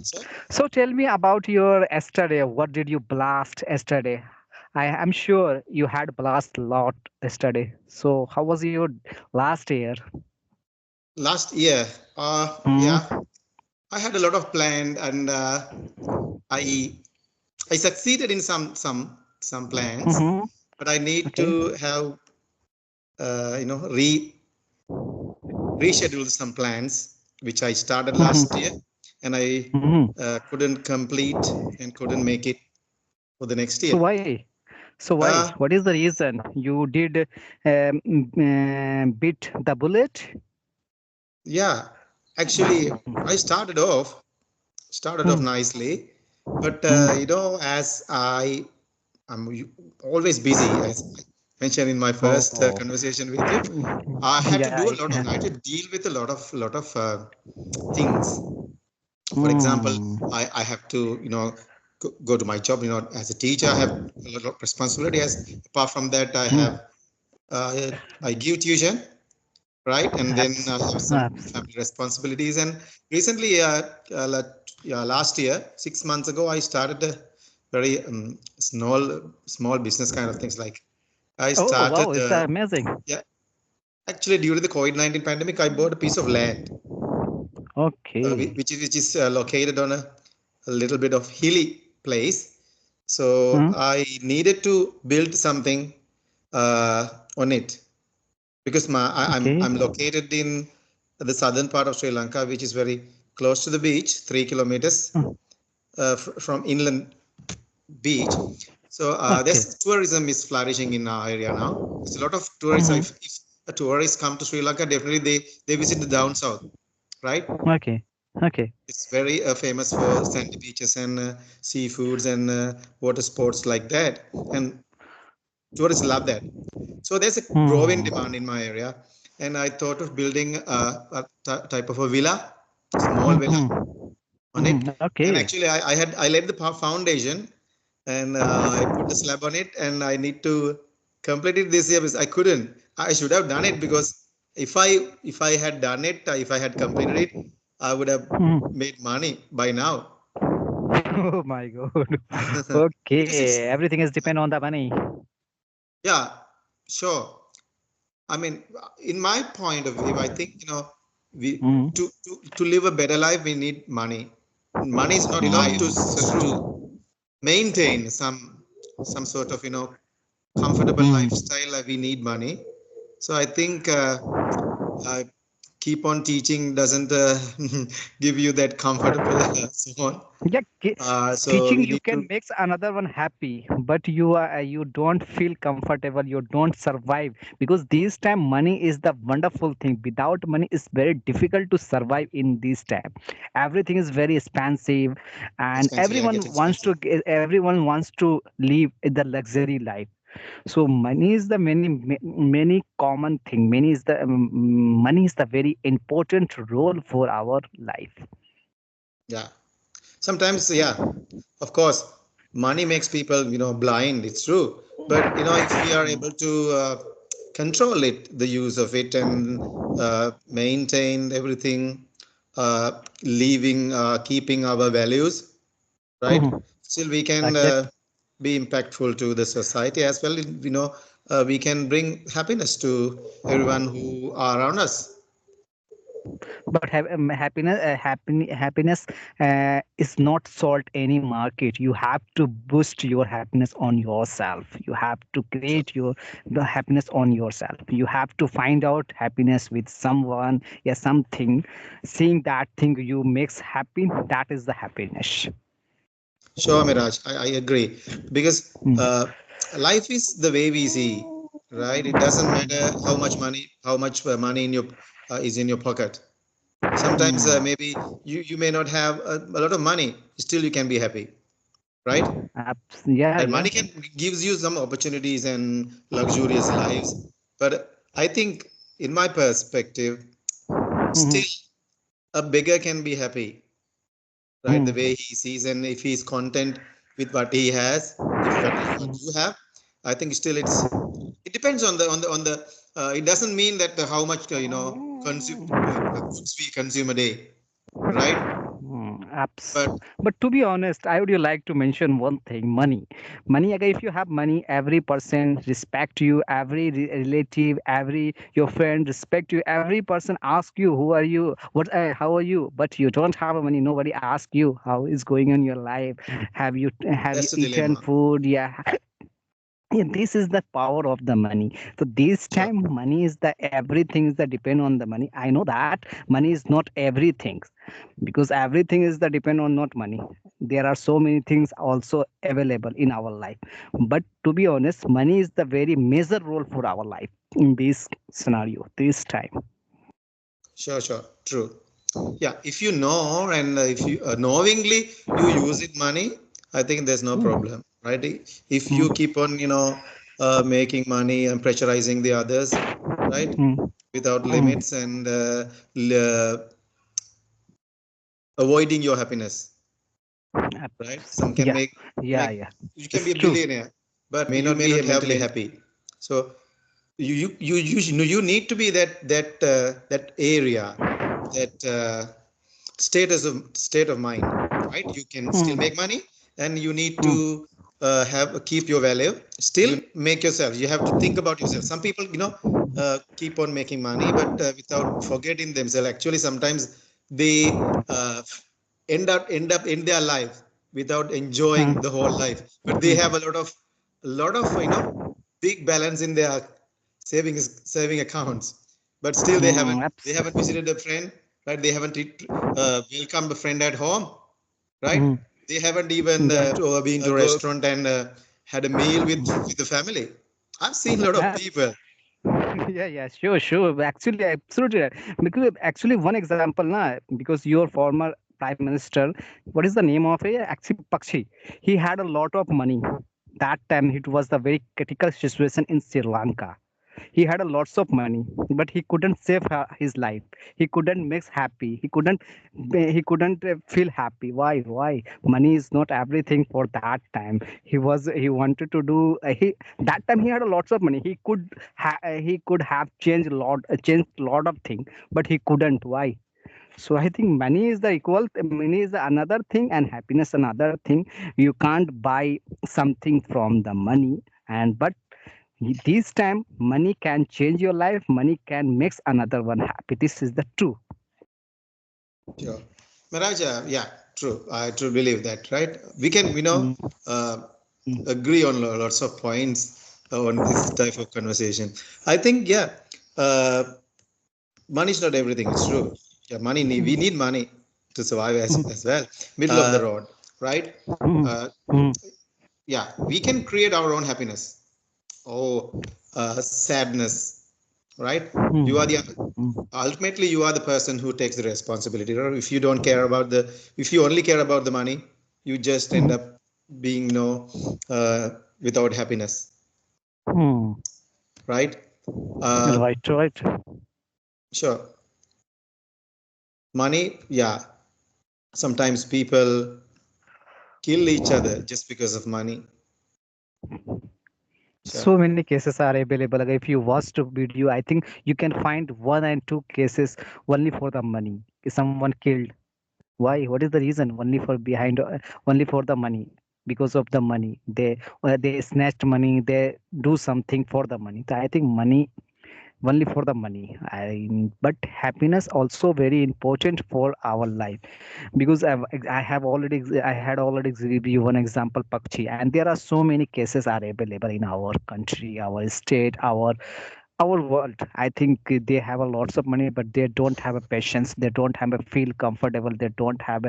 So So tell me about your yesterday. What did you blast yesterday? I am sure you had blast lot yesterday. So how was your last year? last year, yeah, Mm-hmm. I had a lot of planned, and I I succeeded in some plans, Mm-hmm. but I need Okay. to have reschedule some plans which I started last year, Mm-hmm. and I Mm-hmm. couldn't complete and couldn't make it for the next So year. why? So why? Uh, What is the reason you did beat the bullet? yeah, actually, I started off nicely, but as I'm always busy, as I mentioned in my first Oh, conversation with you. I had to yeah. do a lot of, I had to deal with a lot of things. For example, Mm. I have to, go to my job. As a teacher, I have a lot of responsibility. As apart from that, Mm. uh, I give tuition, right? And then Abs- I have some abs- family responsibilities. And recently, last year, 6 months ago, I started a very small business kind of things. Like I Oh, started, wow, it's amazing. yeah, actually during the COVID-19 pandemic, I bought a piece of land, Okay. which is located on a little bit of hilly place. So Mm. I needed to build something uh, on it because Okay. I'm located in the southern part of Sri Lanka, which is very close to the beach, 3 kilometers Mm. from inland beach. So Okay. there's tourism is flourishing in our area now. There's a lot of tourists. So Mhm. if a tourist come to Sri Lanka, definitely they visit the down south, right? Okay. Okay. It's very famous for sandy beaches and seafoods and water sports like that. And tourists love that. So there's a growing Hmm. demand in my area. And I thought of building type of a villa, small villa Mhm. on Mhm. it. And Okay. actually, I laid the foundation and I put the slab on it. And I need to complete it this year because I couldn't. I should have done it because if I had done it, if I had completed it, I would have Mhm. made money by now. Oh my God. Because Okay. it's Everything is depend on the money. yeah, sure. I mean, in my point of view, I think we Mhm. to live a better life, we need money. Money is not enough to maintain some sort of comfortable Hmm. lifestyle. We need money. So I think uh, keep on teaching doesn't give you that comfortable so on. Yeah, So teaching we you need can to. makes another one happy, but you don't feel comfortable. You don't survive because this time money is the wonderful thing. Without money, it's very difficult to survive in this time. Everything is very expensive, and Expensive, yeah, get expensive. everyone wants to live in the luxury life. So money is the many common thing. Money is the very important role for our life. Yeah, sometimes, yeah, of course, money makes people, blind. It's true. But, if we are able to control it, the use of it, and maintain everything, keeping our values, right? Mhm. Still, we can Exactly. be impactful to the society as well. We can bring happiness to everyone who are around us. But happiness is not sold any market. You have to boost your happiness on yourself. You have to Sure. create your the happiness on yourself. You have to find out happiness with someone, yeah, something. Seeing that thing you makes happy, that is the happiness. Sure, Miraj, I agree. Because Mm. life is the way we see, right? It doesn't matter how much money is in your pocket. Sometimes Mm. maybe you may not have a lot of money, still you can be happy, right? Yeah, And yeah. money can gives you some opportunities and luxurious lives, but I think, in my perspective, Mhm. still a beggar can be happy, right? The way Mhm. he sees, and if he's content with what he has, if what you have, I think still it depends on the. It doesn't mean that how much consume goods we consume a day, right? But But to be honest, I would like to mention one thing: money. Money. Again, if you have money, every person respect you. Every relative, every your friend respect you. Every person ask you, "Who are you? What? How are you?" But you don't have money. Nobody ask you how is going on your life. Have you that's the eaten dilemma. food? Yeah. Yeah, this is the power of the money. So this Sure, time money is the everything is the depend on the money. I know that money is not everything, because everything is the depend on not money. There are so many things also available in our life, but to be honest, money is the very major role for our life in this scenario this time. sure, true. Yeah, if you know and if you knowingly you use it money, I think there's no Mm, problem, right? If you mm, keep on, making money and pressurizing the others, right, mm, without mm. limits and avoiding your happiness, right? Some can Yeah, make yeah, you can be it's a true. billionaire, but you may not be mentally happy. So you need to be that area, that state of mind, right? You can still Mm, make money, and you need mm, to have keep your value. Still make yourself. You have to think about yourself. Some people, keep on making money, but without forgetting themselves. Actually, sometimes they end up in their life without enjoying mm, the whole life. But they have mm, a lot of big balance in their saving accounts, but still they mm, haven't they haven't visited a friend, right? They haven't welcomed a friend at home, right? mm. They haven't even Yeah. been to a restaurant and had a meal with the family. I've seen a lot of people. Yeah, yeah, sure. Actually, absolutely. Right. Because actually, one example, na, because your former prime minister, what is the name of it? Actually, Pakshi. He had a lot of money. That time, it was the very critical situation in Sri Lanka. He had a lots of money, but he couldn't save his life. He couldn't make happy. He couldn't feel happy. Why money is not everything for that time. He wanted to do he that time he had a lots of money. He could have changed lot of things, but he couldn't. Why? So I think money is another thing and happiness another thing. You can't buy something from the money, and but this time money can change your life. Money can make another one happy. This is the true. Sure. Maraja, yeah, true. I truly believe that, right? We can, Mm, uh, mm, agree on lots of points on this type of conversation. I think, yeah, uh, money is not everything. It's true. Yeah, we need money to survive as well. Middle of the road, right? mm, Uh, mm, yeah, we can create our own happiness. Oh, sadness, right? You are mm, the mm, ultimately you are the person who takes the responsibility. Or if you don't care about if you only care about the money, you just end mm. up being uh, without happiness, Mm. right? Uh, Right. sure. Money, yeah. Sometimes people kill each other just because of money. Sure. So many cases are available. Like if you watch the video, I think you can find one and two cases only for the money. Someone killed. Why? What is the reason? Only for the money. Because of the money, they snatched money. They do something for the money. So I think money only for the money. But happiness also very important for our life, because I had already give you one example, Pakchi, and there are so many cases are available in our country, our state, our world. I think they have a lots of money, but they don't have a patience. They don't have a feel comfortable. They don't have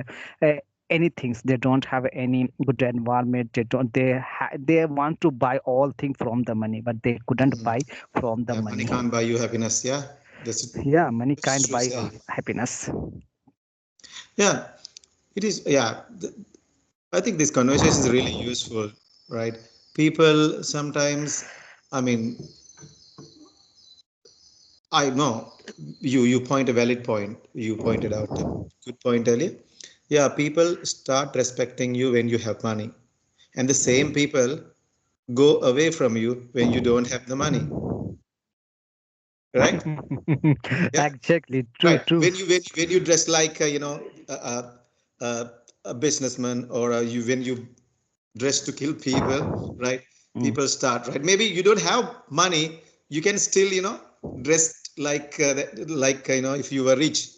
anything. They don't have any good environment. They want to buy all things from the money, but they couldn't Mhm. buy from the Yeah, money money. can't buy you happiness. Yeah, Yeah, money that's can't true buy saying. happiness. Yeah, it is. Yeah, I think this conversation is really useful, right? People sometimes, I mean, I know you point a valid point. You pointed out a good point earlier. Yeah, people start respecting you when you have money, and the same people go away from you when you don't have the money. Right? Yeah, Exactly, true, right. true. When you dress like uh, a businessman, or you when you dress to kill people, right? Mm. People start, right? Maybe you don't have money, you can still, dress like if you were rich,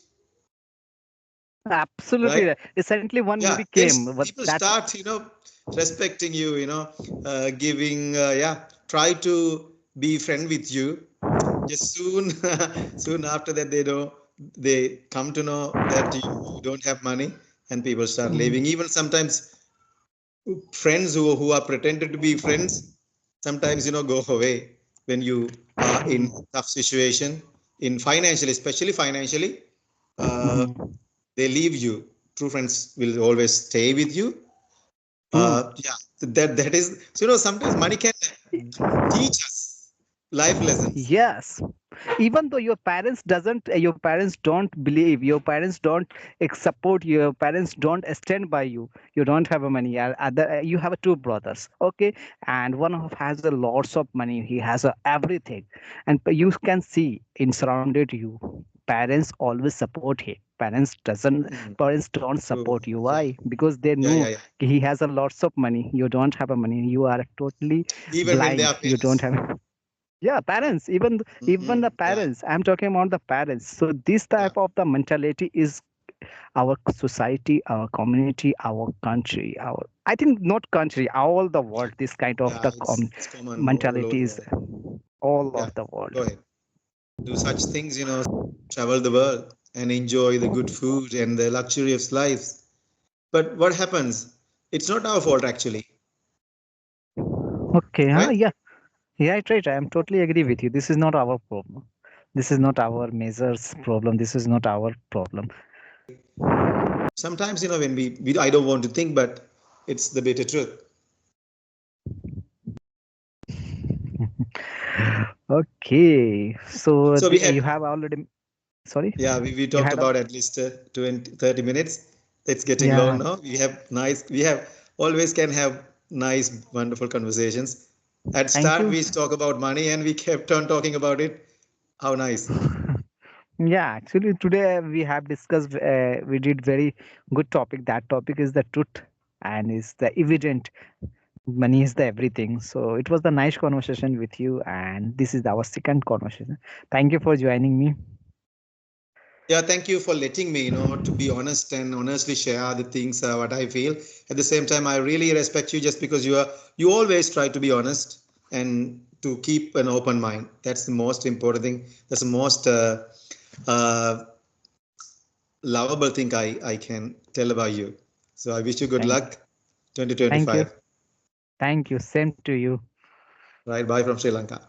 Absolutely right? right. Recently, one Yeah, movie then came, but people that start, respecting you, giving, yeah, try to be friend with you. Just soon, soon after that, they come to know that you don't have money, and people start mm, leaving. Even sometimes friends who are pretended to be friends, sometimes, go away when you are in mm, tough situation, in financially, especially financially, uh, mm, they leave you. True friends will always stay with you. mm. Yeah, that is, so, sometimes money can teach us life lessons. Yes, even though your parents doesn't, your parents don't believe, your parents don't support you, your parents don't stand by you, you don't have a money. Other, you have two brothers, okay, and one of has a lots of money, he has a everything, and you can see in surrounded you, parents always support him. Mm, Parents don't true. support you. Yeah, Why? Because they yeah, know yeah, yeah. he has a lots of money, you don't have a money, you are totally Even when they blind, are you don't famous. have. Yeah, parents, even the Yeah. parents. I'm talking about the parents. So this Yeah. type of the mentality is our society, our community, our country, our, I think not country, all the world. This kind of Yeah, the it's common all over mentality the is world. all Yeah, of the world. go ahead. Do such things, travel the world and enjoy the good food and the luxurious lives. But what happens? It's not our fault actually, Okay, huh? right? Yeah, yeah, right. I am totally agree with you. This is not our problem. This is not our measures problem. This is not our problem. Sometimes, when we I don't want to think, but it's the bitter truth. Okay, so So we you had, have already. Sorry, yeah, we you talked had a. about at least 20, 30 minutes. It's getting long Yeah. now. We have always can have nice, wonderful conversations. At Thank start, you. we talk about money and we kept on talking about it. How nice. Yeah, actually, today we have discussed, we did very good topic. That topic is the truth and is the evident. Money is the everything. So it was the nice conversation with you, and this is our second conversation. Thank you for joining me. Yeah, thank you for letting me, to be honest and honestly share the things what I feel. At the same time, I really respect you just because you always try to be honest and to keep an open mind. That's the most important thing. That's the most uh, lovable thing I can tell about you. So I wish you good Thank, luck, thank you, 2025. thank you. Same to you. Right, bye from Sri Lanka.